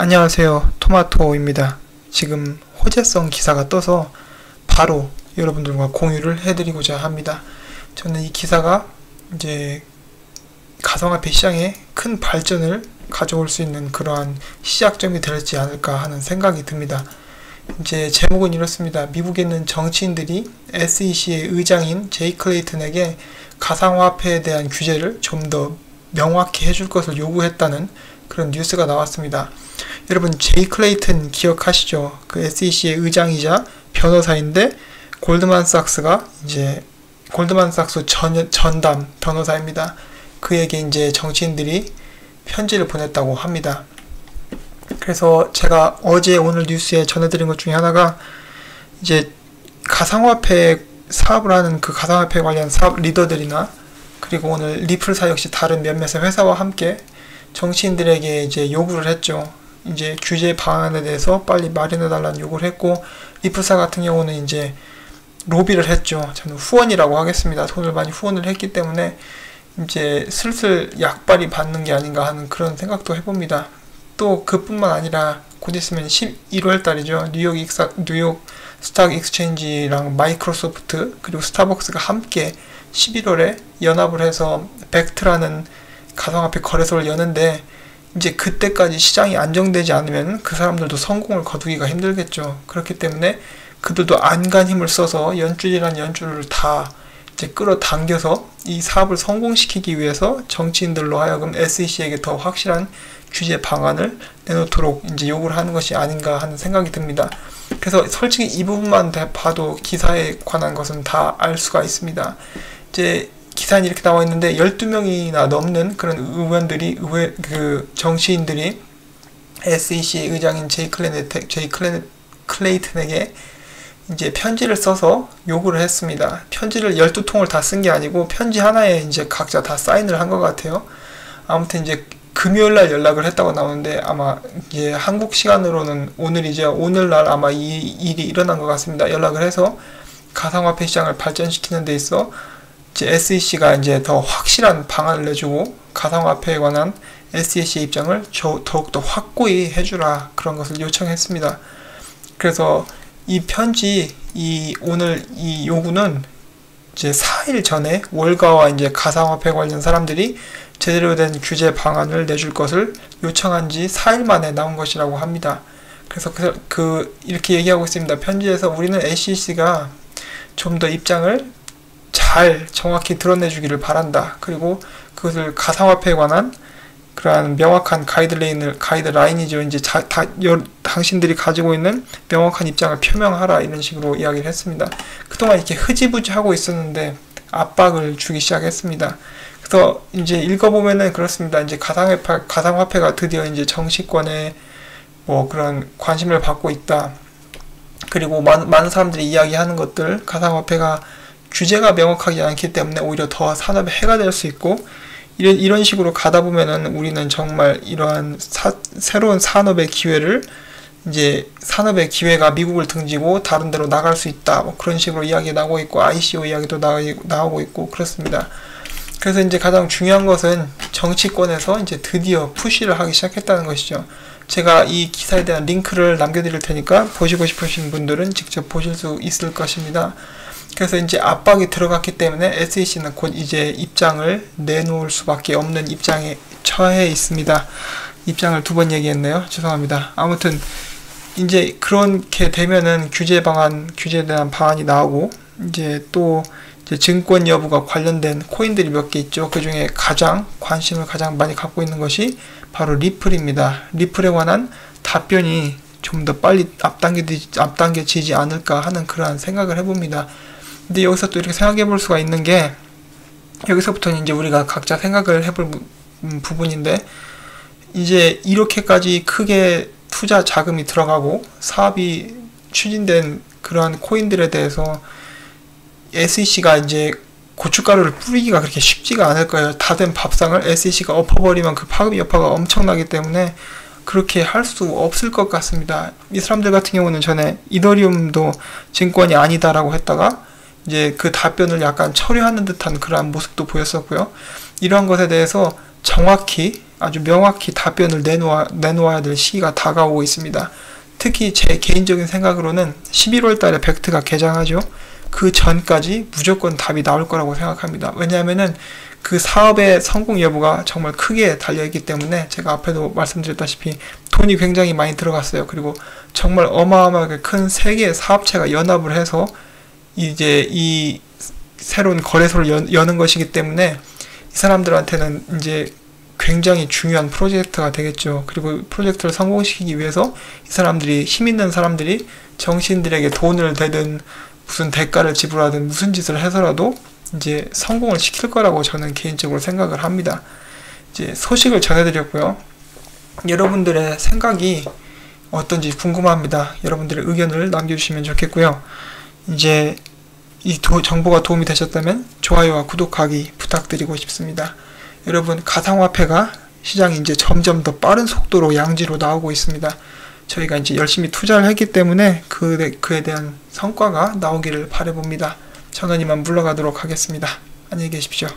안녕하세요, 토마토입니다. 지금 호재성 기사가 떠서 바로 여러분들과 공유를 해드리고자 합니다. 저는 이 기사가 이제 가상화폐 시장에 큰 발전을 가져올 수 있는 그러한 시작점이 되지 않을까 하는 생각이 듭니다. 이제 제목은 이렇습니다. 미국에 있는 정치인들이 SEC의 의장인 제이 클레이튼에게 가상화폐에 대한 규제를 좀 더 명확히 해줄 것을 요구했다는 그런 뉴스가 나왔습니다. 여러분, 제이 클레이튼 기억하시죠? 그 SEC의 의장이자 변호사인데 골드만삭스가 이제 골드만삭스 전담 변호사입니다. 그에게 이제 정치인들이 편지를 보냈다고 합니다. 그래서 제가 어제 오늘 뉴스에 전해드린 것 중에 하나가 이제 가상화폐 사업을 하는 그 가상화폐 관련 사업 리더들이나 그리고 오늘 리플사 역시 다른 몇몇의 회사와 함께 정치인들에게 이제 요구를 했죠. 이제 규제 방안에 대해서 빨리 마련해달라는 요구를 했고, 리플사 같은 경우는 이제 로비를 했죠. 저는 후원이라고 하겠습니다. 돈을 많이 후원을 했기 때문에 이제 슬슬 약발이 받는 게 아닌가 하는 그런 생각도 해봅니다. 또 그뿐만 아니라 곧 있으면 11월 달이죠. 뉴욕 스탁 익스체인지랑 마이크로소프트 그리고 스타벅스가 함께 11월에 연합을 해서 벡트라는 가상화폐 거래소를 여는데, 이제 그때까지 시장이 안정되지 않으면 그 사람들도 성공을 거두기가 힘들겠죠. 그렇기 때문에 그들도 안간 힘을 써서 연줄이란 연줄을 다 이제 끌어당겨서 이 사업을 성공시키기 위해서 정치인들로 하여금 SEC에게 더 확실한 규제 방안을 내놓도록 이제 요구를 하는 것이 아닌가 하는 생각이 듭니다. 그래서 솔직히 이 부분만 봐도 기사에 관한 것은 다 알 수가 있습니다. 이제 기사에 이렇게 나와 있는데 12명이나 넘는 그런 의원들이 정치인들이 SEC 의장인 제이 클레이튼에게 이제 편지를 써서 요구를 했습니다. 편지를 12통을 다 쓴 게 아니고 편지 하나에 이제 각자 다 사인을 한 것 같아요. 아무튼 이제 금요일날 연락을 했다고 나오는데 아마 이제 한국 시간으로는 오늘이죠. 오늘날 아마 이 일이 일어난 것 같습니다. 연락을 해서 가상화폐 시장을 발전시키는 데 있어 이제 SEC가 이제 더 확실한 방안을 내주고 가상화폐에 관한 SEC의 입장을 더욱더 확고히 해주라, 그런 것을 요청했습니다. 그래서 이 편지, 오늘 이 요구는 이제 4일 전에 월가와 이제 가상화폐 관련 사람들이 제대로 된 규제 방안을 내줄 것을 요청한 지 4일 만에 나온 것이라고 합니다. 그래서 이렇게 얘기하고 있습니다. 편지에서 우리는 SEC가 좀 더 입장을 잘 정확히 드러내주기를 바란다. 그리고 그것을 가상화폐에 관한 그러한 명확한 가이드라인이죠. 이제 당신들이 가지고 있는 명확한 입장을 표명하라, 이런 식으로 이야기를 했습니다. 그동안 이렇게 흐지부지 하고 있었는데 압박을 주기 시작했습니다. 그래서 이제 읽어보면은 그렇습니다. 이제 가상화폐가 드디어 이제 정치권에 뭐 그런 관심을 받고 있다. 그리고 많은 사람들이 이야기하는 것들, 가상화폐가 규제가 명확하지 않기 때문에 오히려 더 산업에 해가 될 수 있고, 이런 식으로 가다 보면은 우리는 정말 이러한 새로운 산업의 기회가 미국을 등지고 다른 데로 나갈 수 있다, 뭐 그런 식으로 이야기 나오고 있고, ICO 이야기도 나오고 있고 그렇습니다. 그래서 이제 가장 중요한 것은 정치권에서 이제 드디어 푸시를 하기 시작했다는 것이죠. 제가 이 기사에 대한 링크를 남겨드릴 테니까 보시고 싶으신 분들은 직접 보실 수 있을 것입니다. 그래서 이제 압박이 들어갔기 때문에 SEC는 곧 이제 입장을 내놓을 수밖에 없는 입장에 처해 있습니다. 입장을 2번 얘기했네요. 죄송합니다. 아무튼 이제 그렇게 되면은 규제에 대한 방안이 나오고, 이제 또 이제 증권 여부가 관련된 코인들이 몇 개 있죠. 그 중에 관심을 가장 많이 갖고 있는 것이 바로 리플입니다. 리플에 관한 답변이 좀 더 빨리 앞당겨지지 않을까 하는 그러한 생각을 해봅니다. 근데 여기서 또 이렇게 생각해 볼 수가 있는 게, 여기서부터는 이제 우리가 각자 생각을 해볼 부분인데, 이제 이렇게까지 크게 투자 자금이 들어가고 사업이 추진된 그러한 코인들에 대해서 SEC가 이제 고춧가루를 뿌리기가 그렇게 쉽지가 않을 거예요. 다 된 밥상을 SEC가 엎어버리면 그 파급 여파가 엄청나기 때문에 그렇게 할 수 없을 것 같습니다. 이 사람들 같은 경우는 전에 이더리움도 증권이 아니다라고 했다가 이제 그 답변을 약간 처리하는 듯한 그러한 모습도 보였었고요. 이러한 것에 대해서 정확히 아주 명확히 답변을 내놓아야 될 시기가 다가오고 있습니다. 특히 제 개인적인 생각으로는 11월 달에 벡트가 개장하죠. 그 전까지 무조건 답이 나올 거라고 생각합니다. 왜냐하면은 그 사업의 성공 여부가 정말 크게 달려있기 때문에 제가 앞에도 말씀드렸다시피 돈이 굉장히 많이 들어갔어요. 그리고 정말 어마어마하게 큰 세 개의 사업체가 연합을 해서 이제 이 새로운 거래소를 여는 것이기 때문에 이 사람들한테는 이제 굉장히 중요한 프로젝트가 되겠죠. 그리고 프로젝트를 성공시키기 위해서 이 사람들이, 힘 있는 사람들이 정치인들에게 돈을 대든 무슨 대가를 지불하든 무슨 짓을 해서라도 이제 성공을 시킬 거라고 저는 개인적으로 생각을 합니다. 이제 소식을 전해드렸고요. 여러분들의 생각이 어떤지 궁금합니다. 여러분들의 의견을 남겨주시면 좋겠고요. 이제 이 정보가 도움이 되셨다면 좋아요와 구독하기 부탁드리고 싶습니다. 여러분, 가상화폐가 시장이 이제 점점 더 빠른 속도로 양지로 나오고 있습니다. 저희가 이제 열심히 투자를 했기 때문에 그에 대한 성과가 나오기를 바라봅니다. 저는 이만 물러가도록 하겠습니다. 안녕히 계십시오.